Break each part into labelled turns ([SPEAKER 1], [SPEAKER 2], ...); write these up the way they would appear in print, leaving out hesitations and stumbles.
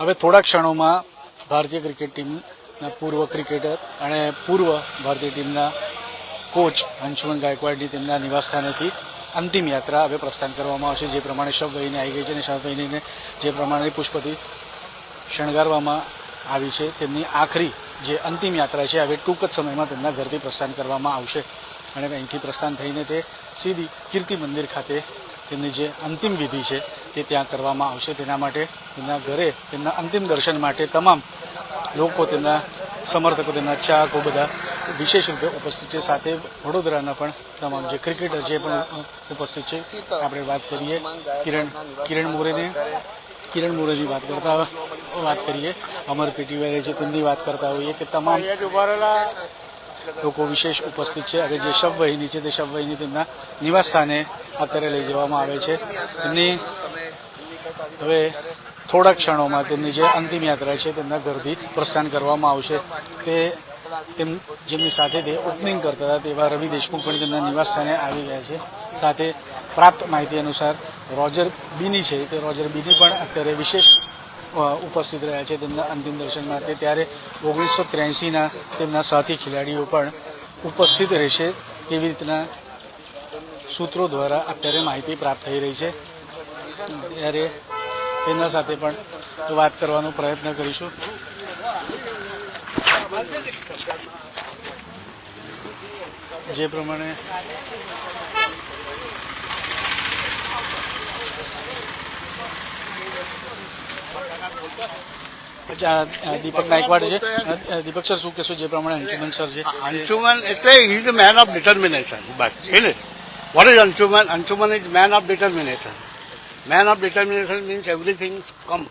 [SPEAKER 1] હવે થોડા ક્ષણોમાં ભારતીય ક્રિકેટ ટીમના પૂર્વ ક્રિકેટર અને પૂર્વ ભારતીય ટીમના કોચ અંશુમન ગાયકવાડની તેમના નિવાસસ્થાનેથી અંતિમ યાત્રા હવે પ્રસ્થાન કરવામાં આવશે. જે પ્રમાણે શબવહીને આવી ગઈ છે અને શબવહીને જે પ્રમાણે પુષ્પથી શણગારવામાં આવી છે તેમની આખરી જે અંતિમ યાત્રા છે હવે ટૂંક જ સમયમાં તેમના ઘરથી પ્રસ્થાન કરવામાં આવશે અને અહીંથી પ્રસ્થાન થઈને તે સીધી કીર્તિ મંદિર ખાતે તેમની જે અંતિમ વિધિ છે તે ત્યાં કરવામાં આવશે. તેના માટે તેમના ઘરે તેમના અંતિમ દર્શન માટે તમામ લોકો, તેમના સમર્થકો, તેમના ચાહકો બધા વિશેષ રૂપે ઉપસ્થિત છે. સાથે વડોદરાના પણ તમામ જે ક્રિકેટર જે પણ ઉપસ્થિત છે. આપણે વાત કરીએ કિરણ મોરેની વાત કરીએ, અમર પીટીવાય છે તેમની વાત કરતા હોઈએ કે તમામ લોકો વિશેષ ઉપસ્થિત છે. હવે જે શબવહીની છે તે શબવહીની તેમના નિવાસ સ્થાને અત્યારે લઈ જવામાં આવે છે. તેમની હવે થોડા ક્ષણોમાં તેમની જે અંતિમ યાત્રા છે તેમના ઘરથી પ્રસ્થાન કરવામાં આવશે. જેમની સાથે તે ઓપનિંગ કરતા હતા તેવા રવિ દેશમુખ પણ તેમના નિવાસ સ્થાને આવી ગયા છે. સાથે પ્રાપ્ત માહિતી અનુસાર રોજર બીની છે તે રોજર બીની પણ અત્યારે વિશેષ ઉપસ્થિત રહ્યા છે તેમના અંતિમ દર્શન માટે. ત્યારે 1983ના તેમના સાથી ખેલાડીઓ પણ ઉપસ્થિત રહેશે તેવી રીતના સૂત્રો દ્વારા અત્યારે માહિતી પ્રાપ્ત થઈ રહી છે. ત્યારે તેમના સાથે પણ વાત કરવાનો પ્રયત્ન કરીશું. જે પ્રમાણે દીપક નાયકવાડ છે. દીપક સર, શું કહેશો જે પ્રમાણે અંશુમન સર છે?
[SPEAKER 2] અંશુમન એટલે he is a man of determination. બસ finish. What is Anshuman? Anshuman is man of determination. Man of determination means everything come.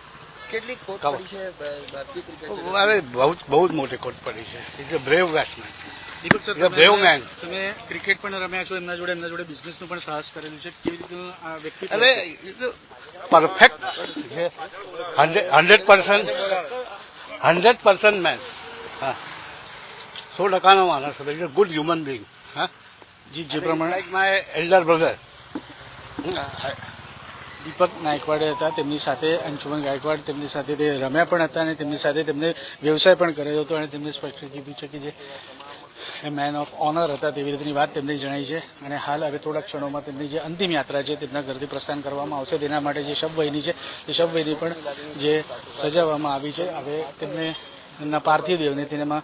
[SPEAKER 3] કેટલી ખોટ પડી છે ભારતીય ક્રિકેટ?
[SPEAKER 2] અરે બહુ જ મોટી ખોટ પડી છે. Is a brave batsman.
[SPEAKER 1] Deepak sir, તમે ક્રિકેટ પણ રમ્યા છો, એમના જોડે બિઝનેસનું પણ સાહસ કરેલું છે. કેવી રીતે આ વ્યક્તિ?
[SPEAKER 2] અરે પરફેક્ટ છે. 100% મેચ. હા, 100%નો માણસ is a good human being. હા
[SPEAKER 1] જી, જે પ્રમાણે
[SPEAKER 2] લાઈક માય એલ્ડર બ્રધર.
[SPEAKER 1] દીપક નાયકવાડે હતા. તેમની સાથે અંશુમન ગાયકવાડ તેમની સાથે તે રમ્યા પણ હતા અને તેમની સાથે તેમને વ્યવસાય પણ કરેલો હતો અને તેમને સ્પષ્ટ કીધું છે કે જે મેન ઓફ ઓનર હતા તેવી રીતની વાત તેમને જણાઈ છે. અને હાલ હવે થોડા ક્ષણોમાં તેમની જે અંતિમ યાત્રા છે તેમના ઘરથી પ્રસ્થાન કરવામાં આવશે. તેના માટે જે શબવહીની છે તે શબવહીની પણ જે સજાવવામાં આવી છે. હવે તેમને એમના પાર્થિવ દેવને તેમાં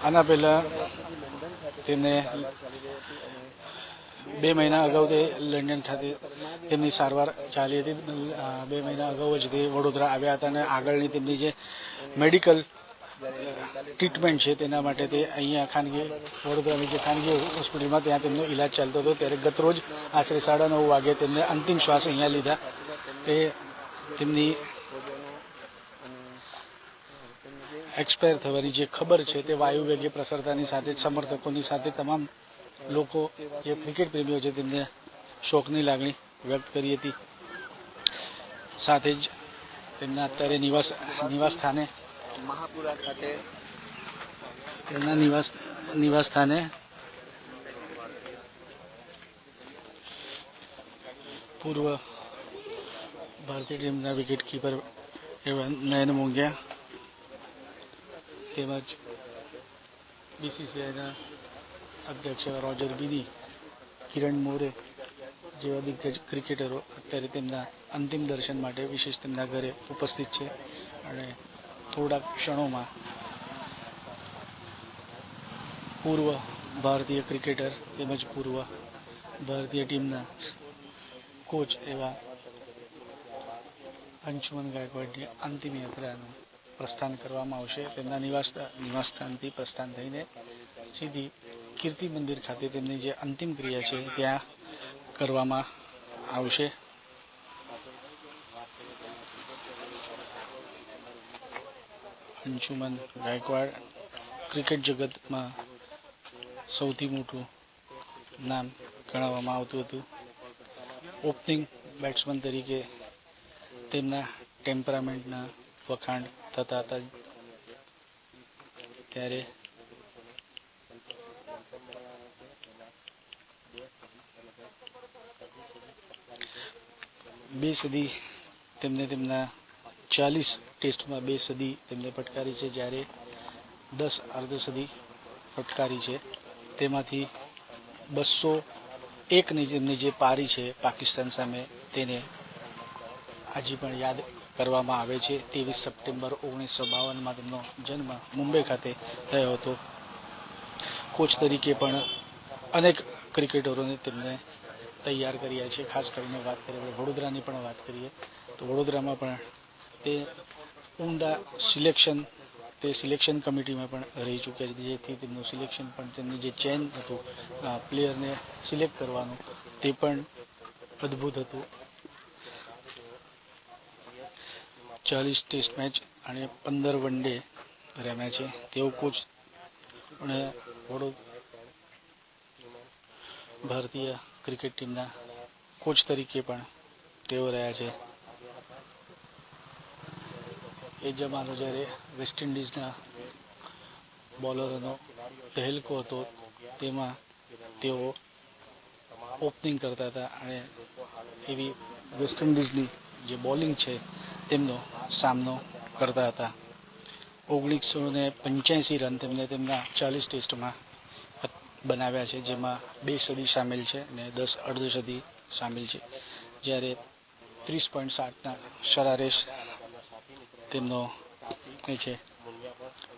[SPEAKER 1] આના પહેલા તેમને 2 મહિના અગાઉ તે લંડન ખાતે તેમની સારવાર ચાલી હતી. 2 મહિના અગાઉ જ તે વડોદરા આવ્યા હતા અને આગળની તેમની જે મેડિકલ ટ્રીટમેન્ટ છે તેના માટે તે અહીંયા વડોદરાની જે ખાનગી હોસ્પિટલમાં ત્યાં તેમનો ઈલાજ ચાલતો હતો. ત્યારે ગતરોજ આશરે 9:30 વાગે તેમને અંતિમ શ્વાસ અહીંયા લીધા. તે તેમની એક્સપાયર થવાની જે ખબર છે તે વાયુ વેગે પ્રસરતાની સાથે સમર્થકોની સાથે તમામ લોકો જે ક્રિકેટ પ્રેમીઓ છે તેમને શોકની લાગણી વ્યક્ત કરી હતી. સાથે જ તેમના અત્યારે નિવાસ સ્થાને
[SPEAKER 3] મહાપુરા ખાતે
[SPEAKER 1] તેમના નિવાસ સ્થાને પૂર્વ ભારતીય ટીમના વિકેટ કીપર એવા નયન મોંઘિયા તેમજ બીસીસીઆઈના અધ્યક્ષ રોજર બીની, કિરણ મોરે જેવા દિગ્ગજ ક્રિકેટરો અત્યારે તેમના અંતિમ દર્શન માટે વિશેષ તેમના ઘરે ઉપસ્થિત છે. અને થોડા ક્ષણોમાં પૂર્વ ભારતીય ક્રિકેટર તેમજ પૂર્વ ભારતીય ટીમના કોચ એવા અંશુમન ગાયકવાડની અંતિમ યાત્રાનું પ્રસ્થાન કરવામાં આવશે. તેમના નિવાસસ્થાનથી પ્રસ્થાન થઈને સીધી કીર્તિ મંદિર ખાતે તેમની જે અંતિમ ક્રિયા છે ત્યાં કરવામાં આવશે. અંશુમન ગાયકવાડ ક્રિકેટ જગતમાં સૌથી મોટું નામ ગણાવવામાં આવતું હતું. ઓપનિંગ બેટ્સમેન તરીકે તેમના ટેમ્પરામેન્ટના વખાણ થતા હતા. ત્યારે 2 સદી તેમને તેમના 40 ટેસ્ટમાં 2 સદી તેમને ફટકારી છે, જ્યારે 10 અર્ધસદી ફટકારી છે. તેમાંથી 201ની જેમની જે પારી છે પાકિસ્તાન સામે, તેને આજે પણ યાદ કરવામાં આવે છે. 23 સપ્ટેમ્બર 1952માં તેમનો જન્મ મુંબઈ ખાતે થયો હતો. કોચ તરીકે પણ અનેક ક્રિકેટરોને તેમને તૈયાર કર્યા છે. ખાસ કરીને વાત કરીએ વડોદરાની પણ વાત કરીએ તો વડોદરામાં પણ તે ઊંડા સિલેક્શન કમિટીમાં પણ રહી ચૂક્યા છે, જેથી તેમનું સિલેક્શન પણ તેમની જે ચેન હતું પ્લેયરને સિલેક્ટ કરવાનું તે પણ અદ્ભુત હતું. 40 ટેસ્ટ મેચ અને 15 વન ડે રમ્યા છે. તેઓ કોચ અને ભારતીય ક્રિકેટ ટીમના કોચ તરીકે પણ તેઓ રહ્યા છે. એ જમાનો જ્યારે વેસ્ટ ઇન્ડિઝના બોલરોનો તહેલકો હતો, તેમાં તેઓ ઓપનિંગ કરતા હતા અને એવી વેસ્ટ ઇન્ડિઝની જે બોલિંગ છે તેમનો સામનો કરતા હતા. 1985 રન તેમને તેમના 40 ટેસ્ટમાં બનાવ્યા છે, જેમાં 2 સદી સામેલ છે અને 10 અર્ધસદી સામેલ છે, જ્યારે 30.7ના સરારેશ તેમનો એ છે.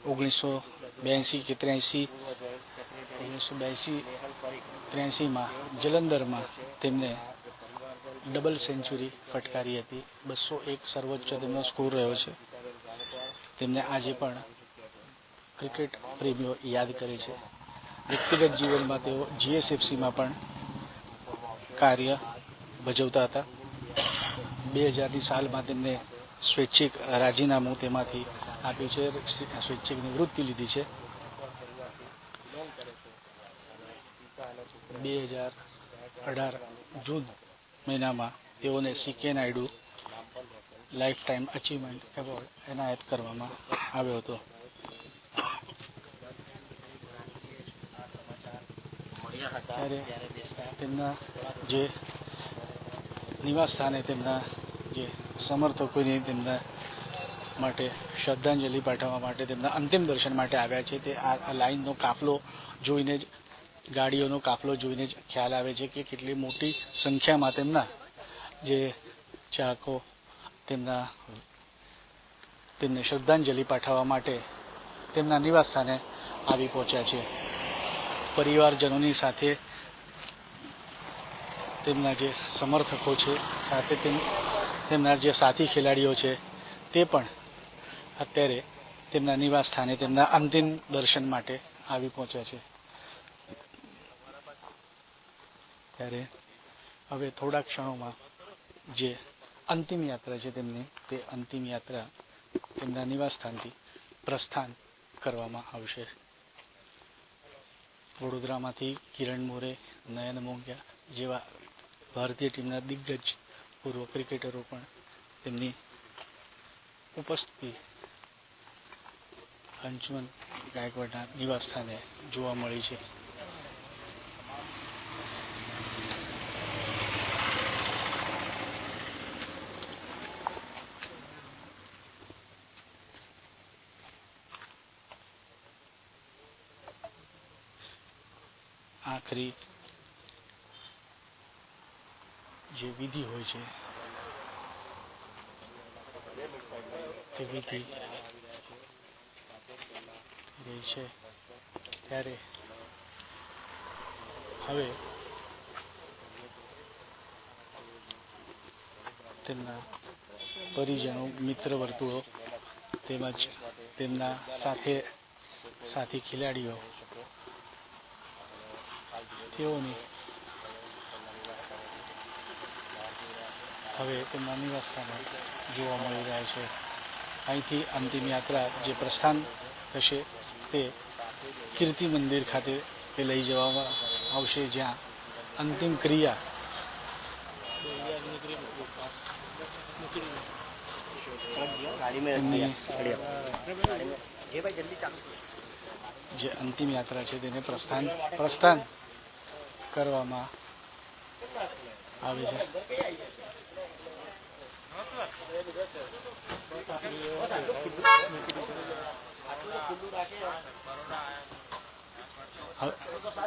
[SPEAKER 1] 1982 કે 1983માં જલંધરમાં તેમને ડબલ સેન્ચુરી ફટકારી હતી. 201 સર્વોચ્ચ તેમનો સ્કોર રહ્યો છે. તેમને આજે પણ ક્રિકેટ પ્રેમીઓ યાદ કરે છે. વ્યક્તિગત જીવનમાં તેઓ GSFCમાં પણ કાર્ય ભજવતા હતા. 2000ની સાલમાં તેમને સ્વૈચ્છિક રાજીનામું તેમાંથી આપ્યું છે, સ્વૈચ્છિક નિવૃત્તિ લીધી છે. 2018 જૂન મહિનામાં તેઓને CK Naidu life time achievement award એનાયત કરવામાં આવ્યો હતો. ત્યારે તેમના જે નિવાસ સ્થાને તેમના જે સમર્થકોની તેમના માટે શ્રદ્ધાંજલિ પાઠવવા માટે, તેમના અંતિમ દર્શન માટે આવ્યા છે. તે આ લાઈનનો કાફલો જોઈને જ, ગાડીઓનો કાફલો જોઈને જ ખ્યાલ આવે છે કે કેટલી મોટી સંખ્યામાં તેમના જે ચાહકો તેમને શ્રદ્ધાંજલિ પાઠવવા માટે તેમના નિવાસ સ્થાને આવી પહોંચ્યા છે. પરિવારજનોની સાથે તેમના જે સમર્થકો છે, સાથે તેમના જે સાથી ખેલાડીઓ છે, તે પણ અત્યારે તેમના નિવાસ સ્થાને તેમના અંતિમ દર્શન માટે આવી પહોંચ્યા છે. ત્યારે હવે થોડા ક્ષણોમાં જે અંતિમ યાત્રા છે તેમની, તે અંતિમ યાત્રા તેમના નિવાસ સ્થાનથી પ્રસ્થાન કરવામાં આવશે. વડોદરામાંથી કિરણ મોરે, નયન મોંઘિયા જેવા ભારતીય ટીમના દિગ્ગજ પૂર્વ ક્રિકેટરો પણ તેમની ઉપસ્થિતિ અંશુમન ગાયકવાડના નિવાસ સ્થાને જોવા મળી છે. આખરી જે વિધિ હોય છે તે વિધિ રહી છે. ત્યારે હવે તેમના પરિજનો, મિત્ર વર્તુળો તેમજ તેમના સાથી ખેલાડીઓ તેઓની હવે તેમના નિવાસ સ્થાને જોવા મળી રહ્યા છે. અહીંથી અંતિમ યાત્રા જે પ્રસ્થાન થશે તે કીર્તિ મંદિર ખાતે તે લઈ જવામાં આવશે, જ્યાં અંતિમ ક્રિયા જે અંતિમ યાત્રા છે તેને પ્રસ્થાન કરવામાં આવે છે.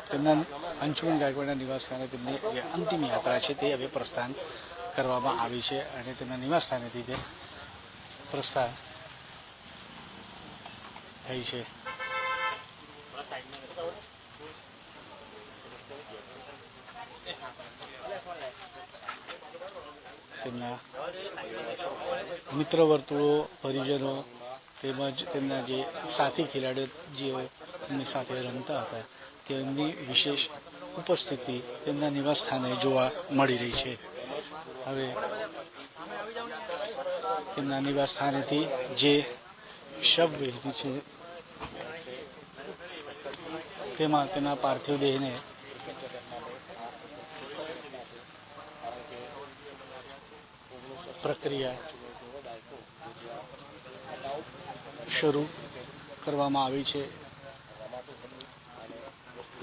[SPEAKER 1] તેમના અંશુમન ગાયકવાડના નિવાસસ્થાને તેમની જે અંતિમ યાત્રા છે તે હવે પ્રસ્થાન કરવામાં આવી છે અને તેમના નિવાસસ્થાનેથી તે પ્રસ્થાન થઈ છે. તેમના મિત્ર વર્તુળો, પરિજનો તેમજ તેમના જે સાથી ખેલાડીઓ જેઓ એમની સાથે રમતા હતા તેમની વિશેષ ઉપસ્થિતિ તેમના નિવાસસ્થાને જોવા મળી રહી છે. હવે તેમના નિવાસસ્થાનેથી જે શબવેદી છે તેમાં તેના પાર્થિવ દેહને પ્રક્રિયા શરૂ કરવામાં આવી છે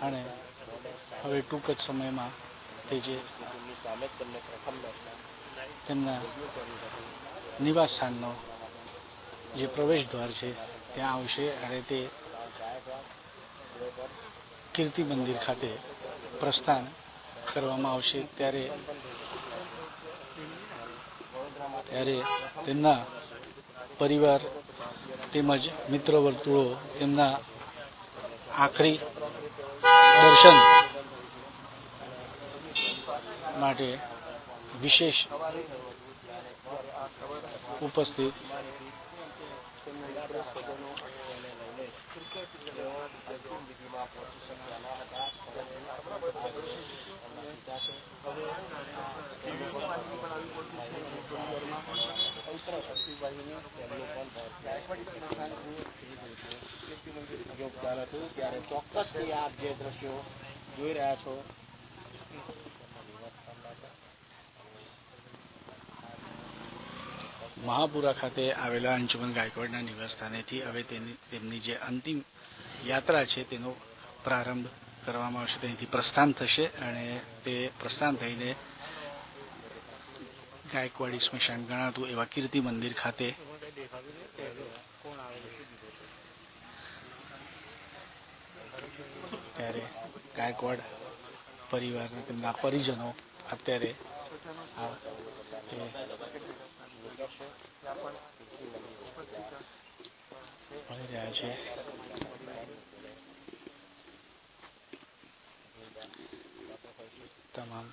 [SPEAKER 1] અને હવે ટૂંક જ સમયમાં તે જે તેમના નિવાસસ્થાનનો જે પ્રવેશ દ્વાર છે ત્યાં આવશે અને તે કીર્તિ મંદિર ખાતે પ્રસ્થાન કરવામાં આવશે. ત્યારે તેમના પરિવાર તેમજ મિત્ર વર્તુળો તેમના આખરી દર્શન માટે વિશેષ ઉપસ્થિત
[SPEAKER 3] યોગદાન હતું ત્યારે ચોક્કસથી આપ જે દ્રશ્યો જોઈ રહ્યા છો
[SPEAKER 1] મહાપુરા ખાતે આવેલા અંશુમન ગાયકવાડના નિવાસસ્થાનેથી હવે તેમની જે અંતિમ યાત્રા છે તેનો પ્રારંભ કરવામાં આવશે. તેનાથી પ્રસ્થાન થશે અને તે પ્રસ્થાન થઈને ગાયકવાડી સ્મશાન ગણાતું એવા કીર્તિ મંદિર ખાતે ત્યારે ગાયકવાડ પરિવારના તેમના પરિજનો અત્યારે મળી રહ્યા છે. તમામ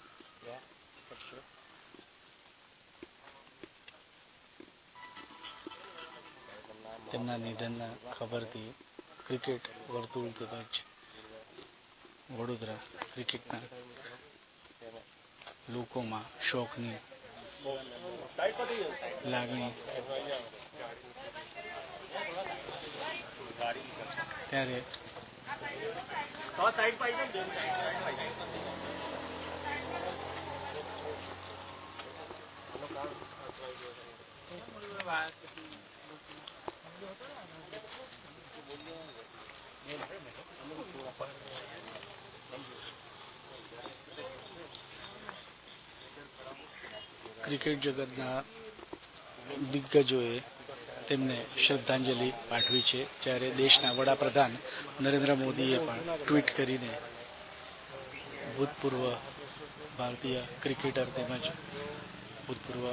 [SPEAKER 1] તેમના નિધનના ખબરથી ક્રિકેટ વર્તુળ તેમજ વડોદરા ક્રિકેટના લોકોમાં શોકની લાગણી ત્યારે ક્રિકેટ જગતના દિગ્ગજોએ તેમને શ્રદ્ધાંજલિ પાઠવી છે. જ્યારે દેશના વડાપ્રધાન નરેન્દ્ર મોદીએ પણ ટ્વીટ કરીને ભૂતપૂર્વ ભારતીય ક્રિકેટર તેમજ ભૂતપૂર્વ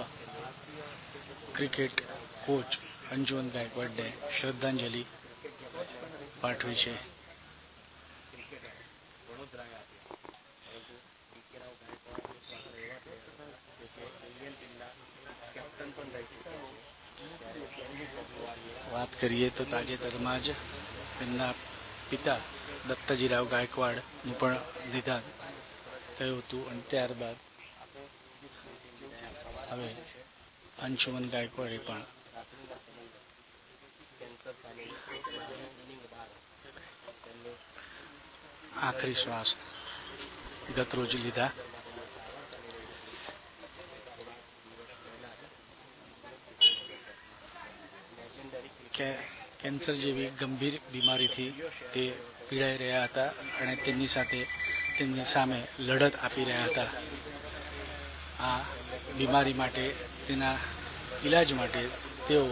[SPEAKER 1] ક્રિકેટ કોચ અંશુમન ગાયકવાડને શ્રદ્ધાંજલિ પાઠવી છે. વાત કરીએ તો તાજેતરમાં જ તેમના પિતા દત્તાજીરાવ ગાયકવાડનું પણ નિધન થયું હતું અને ત્યારબાદ હવે અંશુમન ગાયકવાડે પણ આખરી શ્વાસ ગતરોજ લીધા. કેન્સર જેવી ગંભીર બીમારીથી તે પીડાઈ રહ્યા હતા અને તેમની સામે લડત આપી રહ્યા હતા. આ બીમારી માટે તેના ઈલાજ માટે તેઓ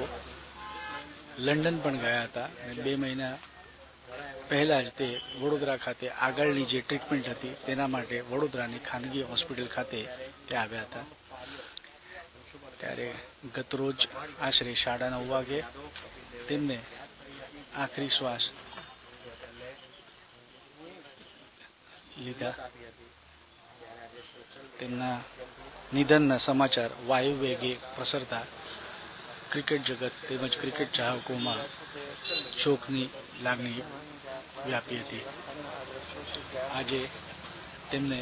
[SPEAKER 1] લંડન પણ ગયા હતા અને 2 મહિના પહેલા જ તે વડોદરા ખાતે આગળની જે ટ્રીટમેન્ટ હતી તેના માટે વડોદરાની ખાનગી હોસ્પિટલ ખાતે તે આવ્યા હતા. ત્યારે ગતરોજ આશરે 9:30 વાગે તેમને આખરી શ્વાસ લીધા. તેમના નિધનના સમાચાર વાયુ વેગે પ્રસરતા ક્રિકેટ જગત તેમજ ક્રિકેટ ચાહકોમાં શોકની લાગણી વ્યાપી હતી. આજે તેમને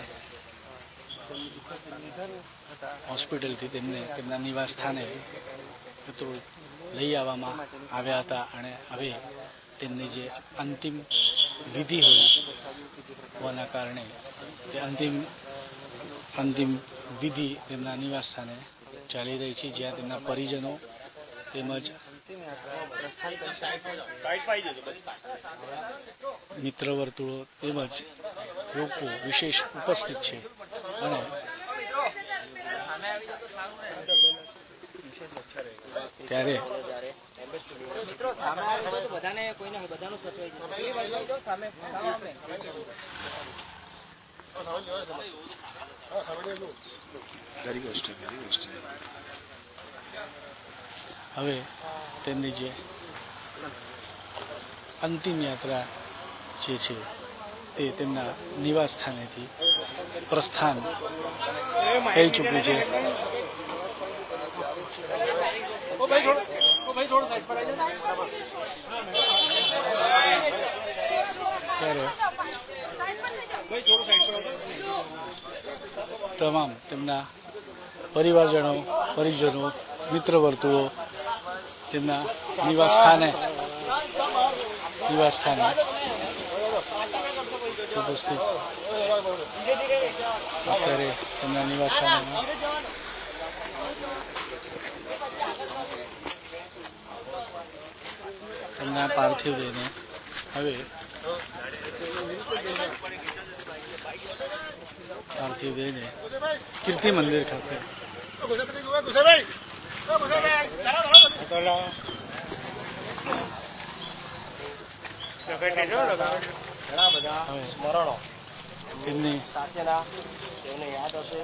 [SPEAKER 1] હોસ્પિટલથી તેમને તેમના નિવાસ સ્થાને લઈ આવવામાં આવ્યા હતા અને હવે તેમની જે અંતિમ વિધિ હોવાના કારણે તે અંતિમ વિધિ તેમના નિવાસ સ્થાને ચાલી રહી છે, જ્યાં તેમના પરિજનો તેમજ મિત્ર વર્તુળો તેમજ લોકો વિશેષ ઉપસ્થિત છે અને ત્યારે હવે તેમની જે અંતિમ યાત્રા જે છે તે તેમના નિવાસ સ્થાનેથી પ્રસ્થાન થઈ ચૂક્યું છે. ત્યારે તમામ તેમના પરિવારજનો, પરિજનો, મિત્ર વર્તુળો તેમના નિવાસ સ્થાને ઉપસ્થિત અત્યારે તેમના નિવાસ સ્થાને તેમના પાર્થિવ દેહને હવે કીર્તિ મંદિર ખાતે
[SPEAKER 3] સ્મરણો
[SPEAKER 1] તેમની
[SPEAKER 3] સાથેના તેમને યાદ હશે.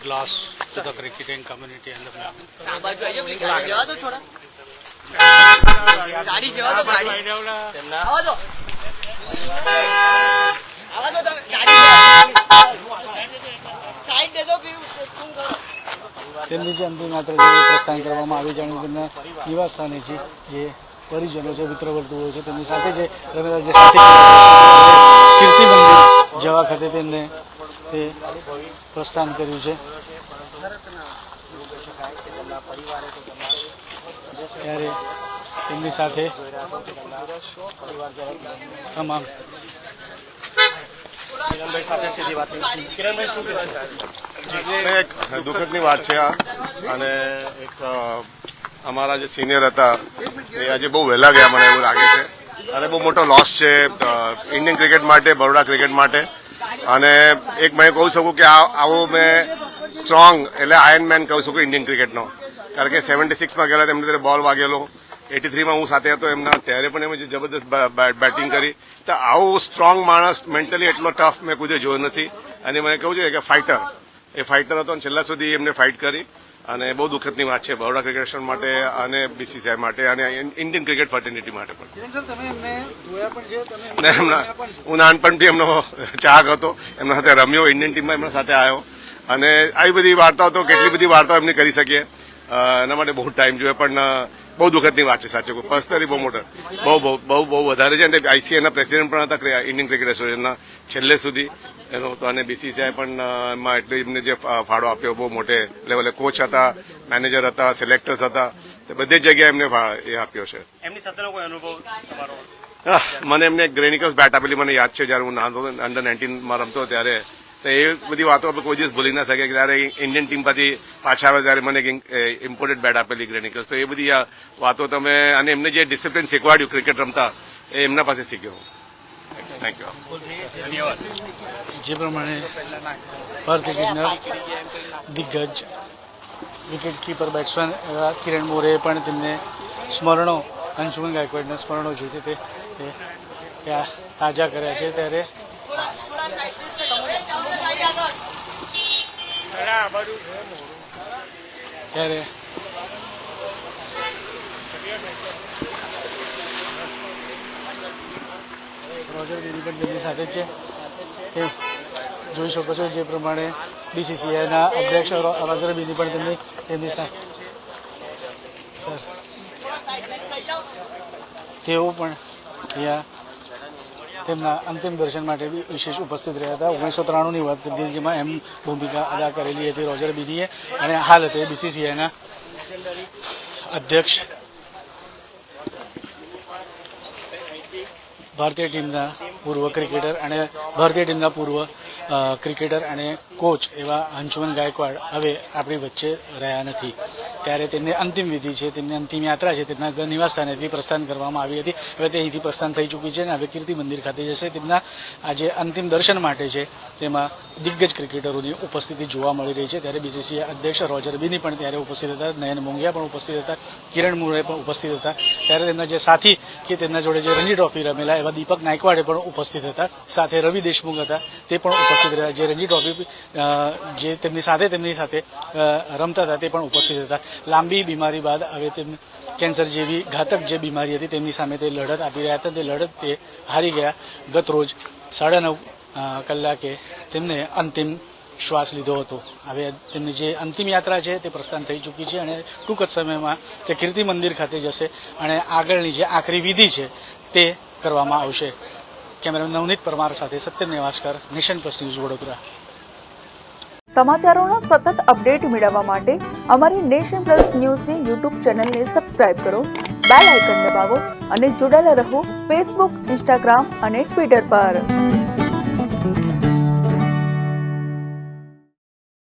[SPEAKER 1] glass to the cricketing community and the family. તેમની જે અંતિમ યાત્રા પ્રસ્થાન કરવામાં આવી જાણ્યું તેમના નિવાસ સ્થાને છે જે પરિજનો છે, મિત્ર વર્તુળો છે, તેમની સાથે જે કીર્તિ મંદિર જવા ખાતે તેમને તે પ્રસ્થાન કર્યું છે. ત્યારે તેમની સાથે તમામ
[SPEAKER 4] એક દુઃખદની વાત છે આ, અને એક અમારા જે સિનિયર હતા એ આજે બહુ વહેલા ગયા મને એવું લાગે છે, અને બહુ મોટો લોસ છે ઇન્ડિયન ક્રિકેટ માટે, બરોડા ક્રિકેટ માટે. અને એક મેં કહું શકું કે આવો મેં સ્ટ્રોંગ એટલે આયર્ન મેન કહું શકું ઇન્ડિયન ક્રિકેટનો, કારણ કે 76માં ગયેલા તેમને ત્યારે બોલ વાગેલો, 83માં હું સાથે હતો એમના, ત્યારે પણ એમ જબરદસ્ત બેટિંગ કરી. તો આવો સ્ટ્રોંગ માણસ મેન્ટલી એટલો ટફ મેં કોઈ જોયો નથી. અને મને કહું છે કે ફાઇટર હતો અને છેલ્લા સુધી એમને ફાઇટ કરી. અને બહુ દુઃખદની વાત છે બરોડા ક્રિકેટ માટે અને બીસીસીઆઈ માટે અને ઇન્ડિયન ક્રિકેટ ફર્ટિનિટી માટે પણ. હું નાનપણથી એમનો ચાહક હતો, એમના સાથે રમ્યો, ઇન્ડિયન ટીમમાં એમના સાથે આવ્યો, અને આવી બધી વાર્તાઓ તો કેટલી બધી વાર્તાઓ એમને કરી શકીએ, એના માટે બહુ ટાઈમ જોઈએ. પણ બહુ દુઃખદની વાત છે સાચું, પર્સનલી બહુ મોટો, બહુ વધારે છે. અને આઈસીઆઈના પ્રેસિડેન્ટ પણ હતા ઇન્ડિયન ક્રિકેટ એસોસિએશનના છેલ્લે સુધી એનો હતો, અને બીસીસીઆઈ પણ એમાં એટલે એમને જે ફાળો આપ્યો બહુ મોટે લેવલે, કોચ હતા, મેનેજર હતા, સિલેક્ટર્સ હતા, બધી જગ્યાએ એમને એ આપ્યો છે.
[SPEAKER 3] એમની સાથેનો કોઈ અનુભવ તમારો?
[SPEAKER 4] મને એમને ગ્રેનિકલ્સ બેટ આપેલી મને યાદ છે, જયારે હું નાનો અંડર 19માં રમતો ત્યારે. તો એ બધી વાતો આપણે કોઈ દિવસ ભૂલી ના શકે. ત્યારે ઇન્ડિયન ટીમ પરથી પાછા આવે ત્યારે મને ઇમ્પોર્ટેડ બેટ આપેલી ગ્રેનિકલ્સ. તો એ બધી વાતો તમે, અને એમને જે ડિસિપ્લિન શીખવાડ્યું ક્રિકેટ રમતા, એ એમના પાસે શીખ્યો. Thank you.
[SPEAKER 1] જે પ્રમાણે ભારતીય ટીમના દિગ્ગજ વિકેટ કીપર બેટ્સમેન એવા કિરણ મોરેએ પણ તેમને સ્મરણો અંશુમન ગાયકવાડના સ્મરણો જે છે તે તાજા કર્યા છે. ત્યારે રોજર બેની પણ તેમની સાથે જ છે. તે જોઈ શકો છો જે પ્રમાણે બીસીસીઆઈના અધ્યક્ષ રોજર બેની પણ તેમની સાથે તેઓ પણ અહીંયા તેમના અંતિમ દર્શન માટે બી વિશેષ ઉપસ્થિત રહ્યા હતા. 1993ની વાત કરી જેમાં એમ ભૂમિકા અદા કરેલી હતી રોજર બેનીએ, અને હાલ તે બીસીસીઆઈના અધ્યક્ષ ભારતીય ટીમના પૂર્વ ક્રિકેટર અને ભારતીય ટીમના પૂર્વ ક્રિકેટર અને કોચ એવા અંશુમન ગાયકવાડ હવે આપણી વચ્ચે રહ્યા નથી. ત્યારે તેમની અંતિમ વિધિ છે, તેમની અંતિમ યાત્રા છે, તેમના નિવાસ સ્થાનેથી પ્રસ્થાન કરવામાં આવી હતી. હવે તે અહીંથી પ્રસ્થાન થઈ ચૂકી છે અને હવે કીર્તિ મંદિર ખાતે જશે. તેમના આજે અંતિમ દર્શન માટે છે તેમાં દિગ્ગજ ક્રિકેટરોની ઉપસ્થિતિ જોવા મળી રહી છે. ત્યારે બીસીસીઆઈ અધ્યક્ષ રોજર બેની પણ ત્યારે ઉપસ્થિત હતા, નયન મોંઘિયા પણ ઉપસ્થિત હતા, કિરણ મોરે પણ ઉપસ્થિત હતા. ત્યારે તેમના જે સાથી કે તેમના જોડે જે રણજી ટ્રોફી રમેલા એવા દીપક નાયકવાડે પણ ઉપસ્થિત હતા. સાથે રવિ દેશમુખ હતા, તે પણ ઉપસ્થિત રહ્યા. જે રણજી ટ્રોફી જે તેમની સાથે રમતા હતા તે પણ ઉપસ્થિત હતા. લાંબી બીમારી બાદ હવે તેમને કેન્સર જેવી ઘાતક જે બીમારી હતી તેમની સામે તે લડત આપી રહ્યા હતા. તે લડત તે હારી ગયા. ગત રોજ 9:30 કલાકે તેમને અંતિમ શ્વાસ લીધો હતો. હવે તેમની જે અંતિમ યાત્રા છે તે પ્રસ્થાન થઈ ચૂકી છે અને ટૂંક જ સમયમાં તે કીર્તિ મંદિર ખાતે જશે અને આગળની જે આખરી વિધિ છે તે કરવામાં આવશે. કેમેરામેન નવનીત પરમાર સાથે Satyam Nevaskar, nation plus news, Vadodara.
[SPEAKER 5] સમાચારોના સતત અપડેટ મેળવવા માટે અમારી નેશન પ્લસ ન્યૂઝની યુટ્યુબ ચેનલને સબસ્ક્રાઇબ કરો, બેલ આઇકન દબાવો અને જોડાયેલા રહો ફેસબુક, ઇન્સ્ટાગ્રામ અને ટ્વિટર પર.